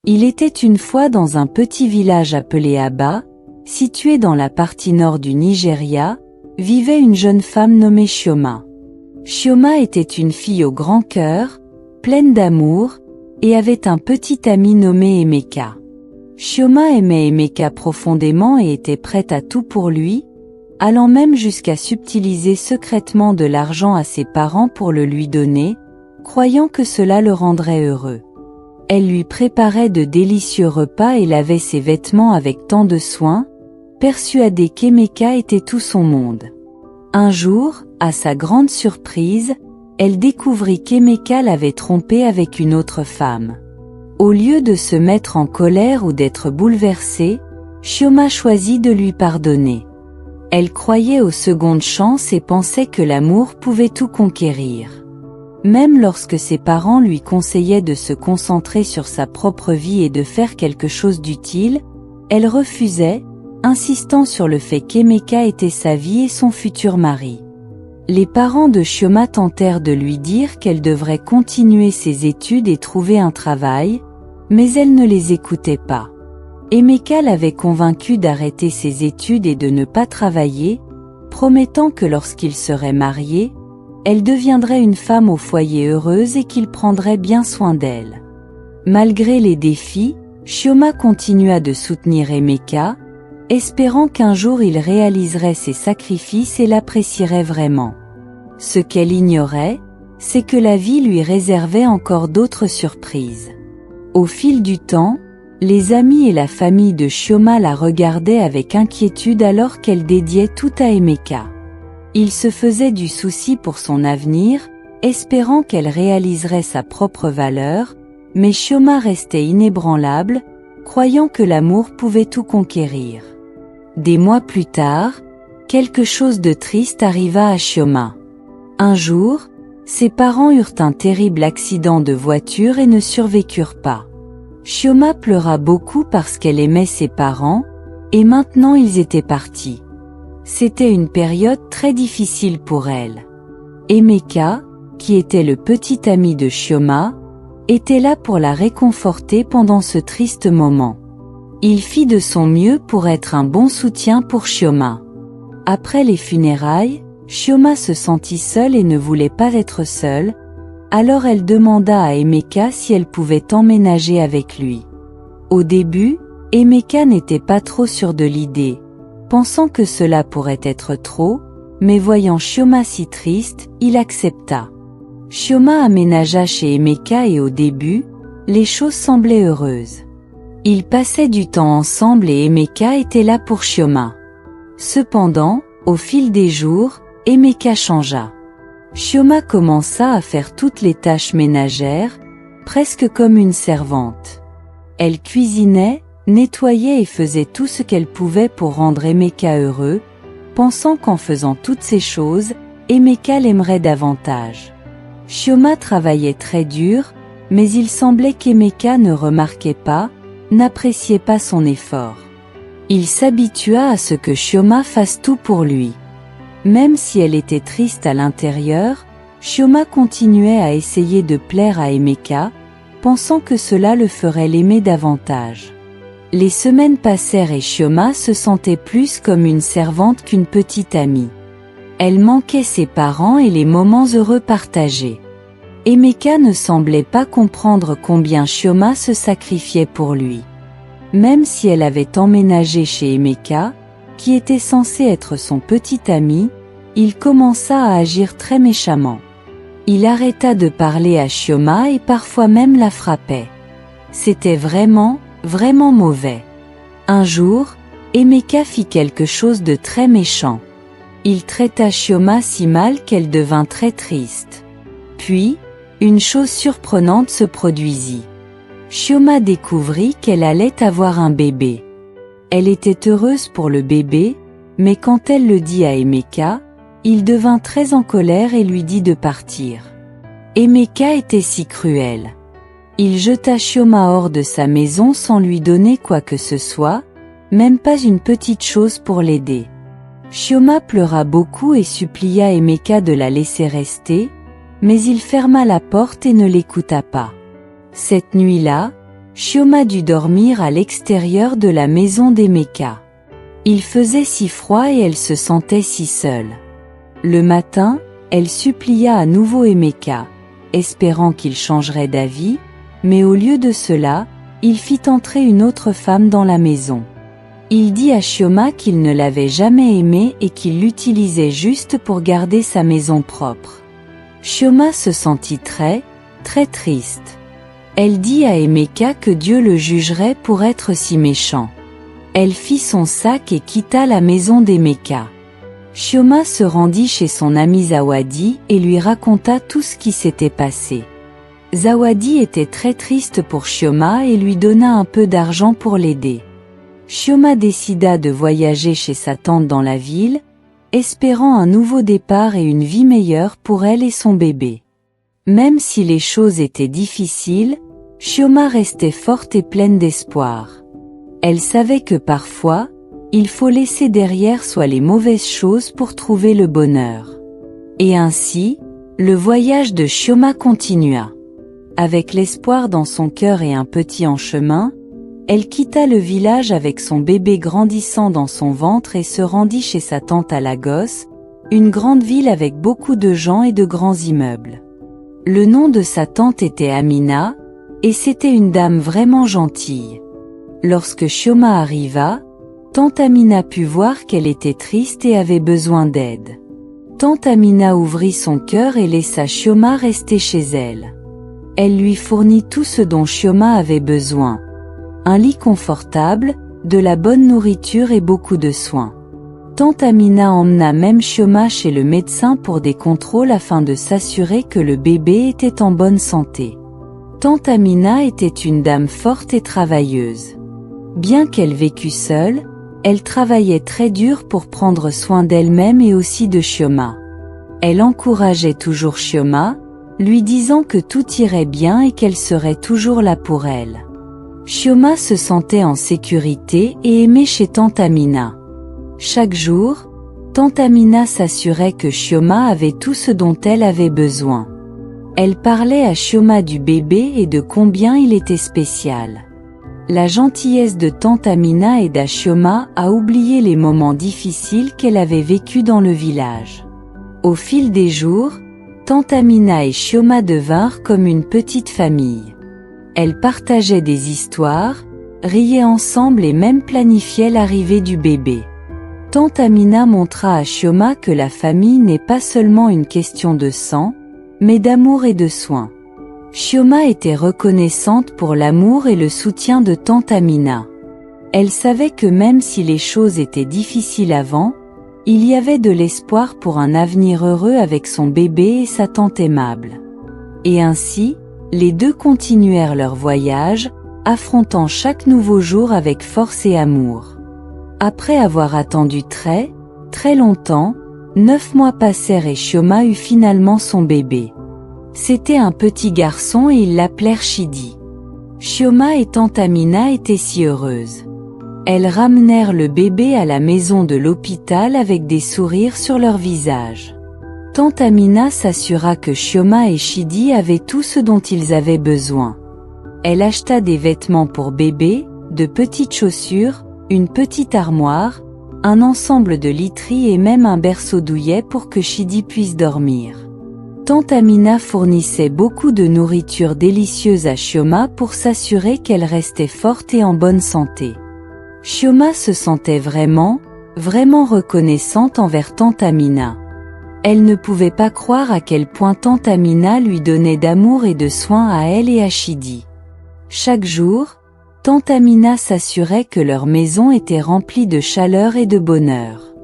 Il était une fois dans un petit village appelé Aba, situé dans la partie nord du Nigeria, vivait une jeune femme nommée Chioma. Chioma était une fille au grand cœur, pleine d'amour, et avait un petit ami nommé Emeka. Chioma aimait Emeka profondément et était prête à tout pour lui, allant même jusqu'à subtiliser secrètement de l'argent à ses parents pour le lui donner, croyant que cela le rendrait heureux. Elle lui préparait de délicieux repas et lavait ses vêtements avec tant de soin, persuadée qu'Emeka était tout son monde. Un jour, à sa grande surprise, elle découvrit qu'Emeka l'avait trompée avec une autre femme. Au lieu de se mettre en colère ou d'être bouleversée, Chioma choisit de lui pardonner. Elle croyait aux secondes chances et pensait que l'amour pouvait tout conquérir. Même lorsque ses parents lui conseillaient de se concentrer sur sa propre vie et de faire quelque chose d'utile, elle refusait, insistant sur le fait qu'Emeka était sa vie et son futur mari. Les parents de Chioma tentèrent de lui dire qu'elle devrait continuer ses études et trouver un travail, mais elle ne les écoutait pas. Emeka l'avait convaincue d'arrêter ses études et de ne pas travailler, promettant que lorsqu'il serait marié, elle deviendrait une femme au foyer heureuse et qu'il prendrait bien soin d'elle. Malgré les défis, Chioma continua de soutenir Emeka, espérant qu'un jour il réaliserait ses sacrifices et l'apprécierait vraiment. Ce qu'elle ignorait, c'est que la vie lui réservait encore d'autres surprises. Au fil du temps, les amis et la famille de Chioma la regardaient avec inquiétude alors qu'elle dédiait tout à Emeka. Ils se faisaient du souci pour son avenir, espérant qu'elle réaliserait sa propre valeur, mais Chioma restait inébranlable, croyant que l'amour pouvait tout conquérir. Des mois plus tard, quelque chose de triste arriva à Chioma. Un jour, ses parents eurent un terrible accident de voiture et ne survécurent pas. Chioma pleura beaucoup parce qu'elle aimait ses parents, et maintenant ils étaient partis. C'était une période très difficile pour elle. Emeka, qui était le petit ami de Chioma, était là pour la réconforter pendant ce triste moment. Il fit de son mieux pour être un bon soutien pour Chioma. Après les funérailles, Chioma se sentit seule et ne voulait pas être seule, alors elle demanda à Emeka si elle pouvait emménager avec lui. Au début, Emeka n'était pas trop sûr de l'idée, pensant que cela pourrait être trop, mais voyant Chioma si triste, il accepta. Chioma aménagea chez Emeka et au début, les choses semblaient heureuses. Ils passaient du temps ensemble et Emeka était là pour Chioma. Cependant, au fil des jours, Emeka changea. Chioma commença à faire toutes les tâches ménagères, presque comme une servante. Elle cuisinait, nettoyait et faisait tout ce qu'elle pouvait pour rendre Emeka heureux, pensant qu'en faisant toutes ces choses, Emeka l'aimerait davantage. Chioma travaillait très dur, mais il semblait qu'Emeka ne remarquait pas, n'appréciait pas son effort. Il s'habitua à ce que Chioma fasse tout pour lui. Même si elle était triste à l'intérieur, Chioma continuait à essayer de plaire à Emeka, pensant que cela le ferait l'aimer davantage. Les semaines passèrent et Chioma se sentait plus comme une servante qu'une petite amie. Elle manquait ses parents et les moments heureux partagés. Emeka ne semblait pas comprendre combien Chioma se sacrifiait pour lui. Même si elle avait emménagé chez Emeka, qui était censé être son petit ami, il commença à agir très méchamment. Il arrêta de parler à Chioma et parfois même la frappait. C'était vraiment mauvais. Un jour, Emeka fit quelque chose de très méchant. Il traita Chioma si mal qu'elle devint très triste. Puis, une chose surprenante se produisit. Chioma découvrit qu'elle allait avoir un bébé. Elle était heureuse pour le bébé, mais quand elle le dit à Emeka, il devint très en colère et lui dit de partir. Emeka était si cruel. Il jeta Chioma hors de sa maison sans lui donner quoi que ce soit, même pas une petite chose pour l'aider. Chioma pleura beaucoup et supplia Emeka de la laisser rester, mais il ferma la porte et ne l'écouta pas. Cette nuit-là, Chioma dut dormir à l'extérieur de la maison d'Emeka. Il faisait si froid et elle se sentait si seule. Le matin, elle supplia à nouveau Emeka, espérant qu'il changerait d'avis, mais au lieu de cela, il fit entrer une autre femme dans la maison. Il dit à Chioma qu'il ne l'avait jamais aimée et qu'il l'utilisait juste pour garder sa maison propre. Chioma se sentit très triste. Elle dit à Emeka que Dieu le jugerait pour être si méchant. Elle fit son sac et quitta la maison d'Emeka. Chioma se rendit chez son ami Zawadi et lui raconta tout ce qui s'était passé. Zawadi était très triste pour Chioma et lui donna un peu d'argent pour l'aider. Chioma décida de voyager chez sa tante dans la ville, espérant un nouveau départ et une vie meilleure pour elle et son bébé. Même si les choses étaient difficiles, Chioma restait forte et pleine d'espoir. Elle savait que parfois, il faut laisser derrière soi les mauvaises choses pour trouver le bonheur. Et ainsi, le voyage de Chioma continua. Avec l'espoir dans son cœur et un petit en chemin, elle quitta le village avec son bébé grandissant dans son ventre et se rendit chez sa tante à Lagos, une grande ville avec beaucoup de gens et de grands immeubles. Le nom de sa tante était Amina, et c'était une dame vraiment gentille. Lorsque Chioma arriva, tante Amina put voir qu'elle était triste et avait besoin d'aide. Tante Amina ouvrit son cœur et laissa Chioma rester chez elle. Elle lui fournit tout ce dont Chioma avait besoin. Un lit confortable, de la bonne nourriture et beaucoup de soins. Tante Amina emmena même Chioma chez le médecin pour des contrôles afin de s'assurer que le bébé était en bonne santé. Tante Amina était une dame forte et travailleuse. Bien qu'elle vécût seule, elle travaillait très dur pour prendre soin d'elle-même et aussi de Chioma. Elle encourageait toujours Chioma, lui disant que tout irait bien et qu'elle serait toujours là pour elle. Chioma se sentait en sécurité et aimée chez tante Amina. Chaque jour, tante Amina s'assurait que Chioma avait tout ce dont elle avait besoin. Elle parlait à Chioma du bébé et de combien il était spécial. La gentillesse de tante Amina aida Chioma à oublier les moments difficiles qu'elle avait vécus dans le village. Au fil des jours, tante Amina et Chioma devinrent comme une petite famille. Elles partageaient des histoires, riaient ensemble et même planifiaient l'arrivée du bébé. Tante Amina montra à Chioma que la famille n'est pas seulement une question de sang, mais d'amour et de soins. Chioma était reconnaissante pour l'amour et le soutien de tante Amina. Elle savait que même si les choses étaient difficiles avant, il y avait de l'espoir pour un avenir heureux avec son bébé et sa tante aimable. Et ainsi, les deux continuèrent leur voyage, affrontant chaque nouveau jour avec force et amour. Après avoir attendu très longtemps, 9 mois passèrent et Chioma eut finalement son bébé. C'était un petit garçon et ils l'appelèrent Chidi. Chioma et tante Amina étaient si heureuses. Elles ramenèrent le bébé à la maison de l'hôpital avec des sourires sur leur visage. Tante Amina s'assura que Chioma et Chidi avaient tout ce dont ils avaient besoin. Elle acheta des vêtements pour bébé, de petites chaussures, une petite armoire, un ensemble de literie et même un berceau douillet pour que Chidi puisse dormir. Tante Amina fournissait beaucoup de nourriture délicieuse à Chioma pour s'assurer qu'elle restait forte et en bonne santé. Chioma se sentait vraiment reconnaissante envers tante Amina. Elle ne pouvait pas croire à quel point tante Amina lui donnait d'amour et de soins à elle et à Chidi. Chaque jour, tante Amina s'assurait que leur maison était remplie de chaleur et de bonheur.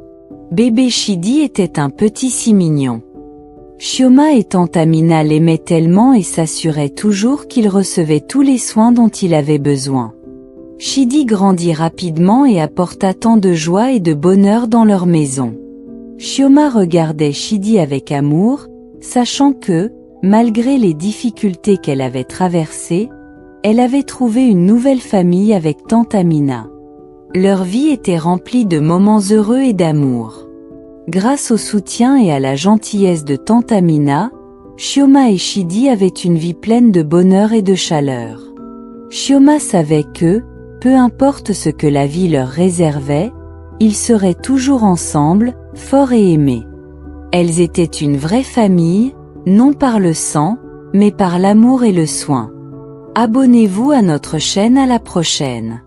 Bébé Chidi était un petit si mignon. Chioma et tante Amina l'aimaient tellement et s'assuraient toujours qu'il recevait tous les soins dont il avait besoin. Chidi grandit rapidement et apporta tant de joie et de bonheur dans leur maison. Chioma regardait Chidi avec amour, sachant que, malgré les difficultés qu'elle avait traversées, elle avait trouvé une nouvelle famille avec tante Amina. Leur vie était remplie de moments heureux et d'amour. Grâce au soutien et à la gentillesse de tante Amina, Chioma et Chidi avaient une vie pleine de bonheur et de chaleur. Chioma savait que, peu importe ce que la vie leur réservait, ils seraient toujours ensemble, forts et aimés. Elles étaient une vraie famille, non par le sang, mais par l'amour et le soin. Abonnez-vous à notre chaîne, à la prochaine.